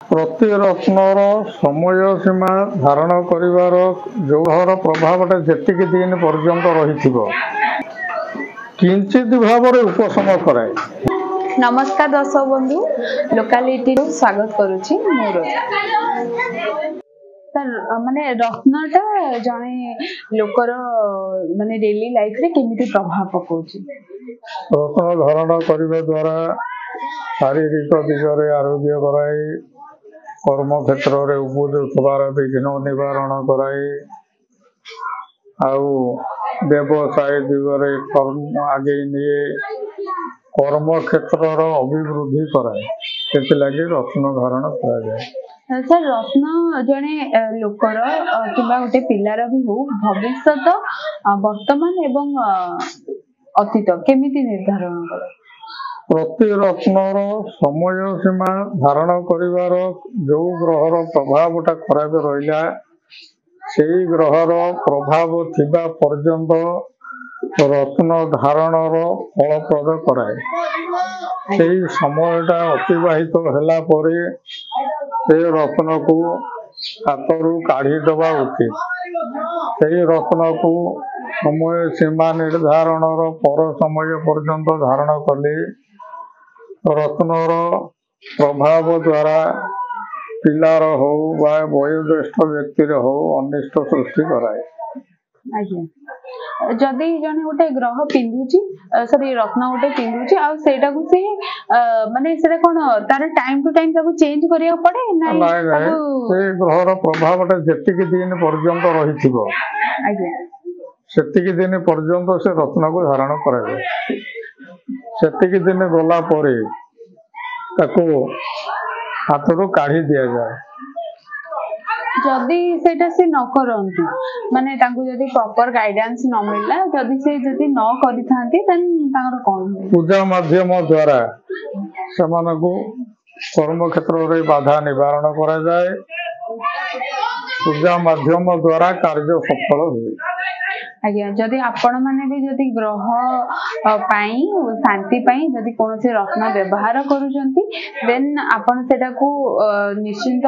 प्रति रत्नर समय सीमा धारण करिवार जौहर प्रभावटा जेतिक दिन पर्यंत रही किंचित भाव उपशम कराए। नमस्कार दर्शक बंधु, लोकालिटी स्वागत करुछि मोर सर। माने रत्नटा जने लोकर माने डेली लाइफ रे केमिति प्रभाव पकोछि? रत्न धारण करने द्वारा शारीरिक दिगरे आरोग्य कराए, कर्म क्षेत्र में उपजुवार विघ्न निवारण कराए, व्यवसाय दिगरे कर्म आगे निए, कर्म क्षेत्र अभिवृद्धि कराए, से रत्न धारण कराए। सर, रत्न जने लोकर किंबा गोटे पिलार भी हो भविष्य वर्तमान एवं अतीत केमिति निर्धारण करे? प्रति रत्नर समय सीमा धारण करिवार जो ग्रहर प्रभावटा खराब रहिला से ग्रहर प्रभाव थिबा पर्यंत रत्न धारणर फलप्रद कराए। से समयटा अतिबाहित होला परे से रत्न को हाथरू काढ़ी दबा उचित। से रत्न को समय सीमा निर्धारणर पर समय पर्यंत धारण कले रत्नर प्रभाव द्वारा पिलार हो बा वयोज्येष्ठ व्यक्तिर हो अनिष्ट सृष्टि कराए। जदि जने गोटे ग्रह पिंधुची सॉरी रत्न गोटे पिंधुची आ सेटा को से माने सेटा कोन तार टाइम टू टाइम ताको चेंज करिया पड़े ना? से ग्रहर प्रभावटा जेतिक दिन पर्यंत रहिथिबो सेतिक दिन पर्यंत से रत्न को धारण कराए। सेतिक दिन गला परे ताको हाथरू काढ़ी दिया जाए। जदि सेटा से न करंती माने तांको जदि प्रॉपर गाइडेंस न मिलला जदि से जदि न करि थांती तन तांगर कोन पूजा माध्यम द्वारा समानको कर्म क्षेत्र रे बाधा निवारण करा जाए। पूजा माध्यम द्वारा कार्य सफल हुए। आज्ञा जदि आपण माने भी जदि ग्रह पाई शांति पाई जदि कोनसे रत्न व्यवहार करूचंती देन आपण सेटा को निश्चिंत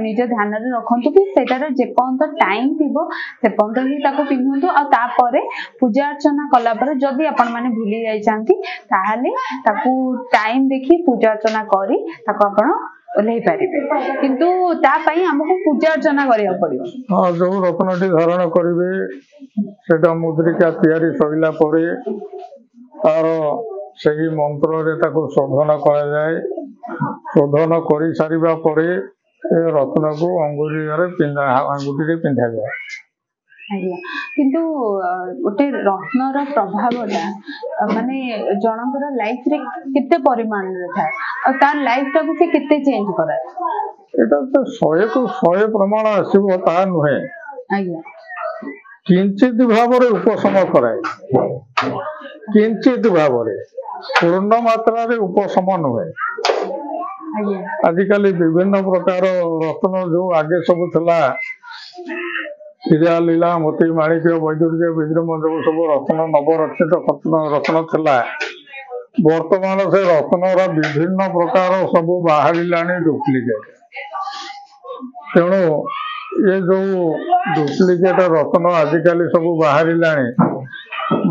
निज ध्यान रे रखंतु कि सेटार जे पंत टाइम थिबो से पंत ही ताको पिन्हंतु आ ता परे पूजा अर्चना कला परे जदि आपण माने भूली जाई चांती ताहाले ताको टाइम देखि पूजा अर्चना करी ताको आपण ओल्हे पारिबे। किंतु ता पई हमको पूजा अर्चना करिया पड़िबो। हां, जो रत्नटी धारण करिवे सेटा मुद्रिका तैयारी सरिला परे तार सही मंत्र रे ताको शोधन करा जाए। शोधन करि सारिबा परे रत्न को अंगुरी रे पिंधा जाए। किंतु गोटे रत्नर प्रभावटा माने जनकर लाइफ रे केते परिमाण रे थाए और तार लाइफ टा को से केते चेंज कराए? एटा तो 100 को 100 प्रमाण आसीबो ता नुहे। किंचित भाव उपशम कराए। किंचित भाव पूर्ण मात्रा रे उपशम नुहे। आजिकल विभिन्न प्रकार रत्न जो आगे सब थला हीरा लीला मोती माणिक्य वैदुर्य विद्रम जो सब रत्न नवरचित रत्न थला वर्तमान से रत्नर विभिन्न प्रकार सब बाहर डुप्लिकेट। तेणु ये जो डुप्लिकेट रत्न आजिकल सब बाहर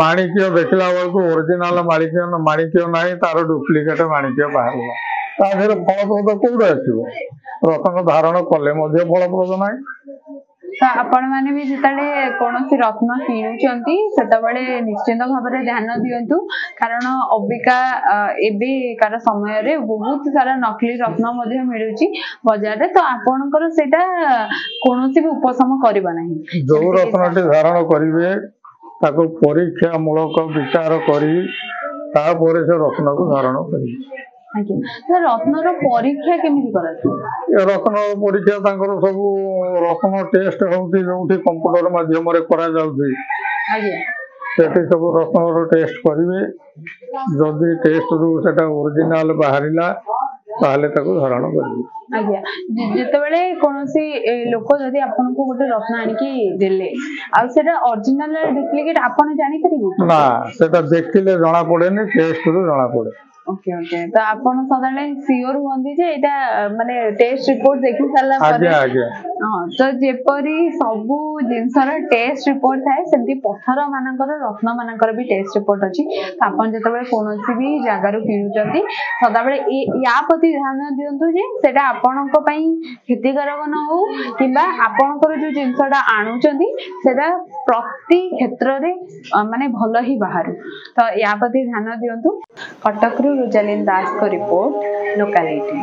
माणिक्य देखला बेलू ओरिजिनाल माणिक्य ना तार डुप्लिकेट माणिक्य बाहर तार फलप्रद कौट आसो रत्न धारण कले फलप्रद ना। आपण माने भी जिताले कोनोसी रत्न किणुचंती सेतबेले निश्चिंत भाव में ध्यान दियंतु कारण अबिका एबे कार समय रे बहुत सारा नकली रत्न मध्ये मिलुची बाजार रे तो आपनकर सेटा कोनोसी भी उपशम करबा नाही। जो रत्नटी धारण करिवे ताको परीक्षा मूलक विचार करी तापर से रत्न को धारण करिवे। रत्नर परीक्षा केमिति कराती? रत्न परीक्षा तांकर सब रत्न टेस्ट होउती जोठी कंप्यूटर माध्यम रे करा जाउती। सेठी सब रत्न टेस्ट करिवे जदि टेस्ट रु सेटा ओरिजिनल बाहरिला ताहले ताको धारण करिवे। ଆଜ୍ଞା ଯେତେବେଳେ କୌଣସି ଲୋକ ଯଦି ଆପଣଙ୍କୁ ଗୋଟେ ରତ୍ନ ଆଣିକି ଦେଲେ ଆଉ ସେଟା ଅରିଜିନାଲ ଡୁପ୍ଲିକେଟ ଆପଣ ଜାଣିପାରିବେ? ନା ସେଟା ଦେଖିଲେ ଜଣା ପଡେନି, ଟେଷ୍ଟରୁ ଜଣା ପଡେ। ଓକେ ଓକେ ତ ଆପଣ ସଦାବେଳେ ସିଓର ହୁଅନ୍ତି ଯେ ଏଇଟା ମାନେ ଟେଷ୍ଟ ରିପୋର୍ଟ ଦେଖି ସାରିଲା ପରେ? ଆଜ୍ଞା ଆଜ୍ଞା। ହଁ ତ ଯେପରି ସବୁ ଜିନିଷର ଟେଷ୍ଟ ରିପୋର୍ଟ ଥାଏ ସେମିତି ପଥର ମାନଙ୍କର ରତ୍ନ ମାନଙ୍କର ବି ଟେଷ୍ଟ ରିପୋର୍ଟ ଅଛି। ତ ଆପଣ ଯେତେବେଳେ କୌଣସି ବି ଜାଗାରୁ କିଣୁଛନ୍ତି ସଦାବେଳେ ୟା ପ୍ରତି ଧ୍ୟାନ ଦିଅନ୍ତୁ ଯେ ସେଟା ଆପଣଙ୍କ ପାଇଁ କ୍ଷତିକାରକ ନ ହଉ କିମ୍ବା ଆପଣଙ୍କର ଯୋଉ ଜିନିଷଟା ଆଣୁଛନ୍ତି ସେଟା ପ୍ରତି କ୍ଷେତ୍ରରେ ମାନେ ଭଲ ହିଁ ବାହାରୁ। ତ ୟା ପ୍ରତି ଧ୍ୟାନ ଦିଅନ୍ତୁ। କଟକରୁ ରୁଜାଲିନ ଦାସଙ୍କ ରିପୋର୍ଟ, ଲୋକାଲିଟି।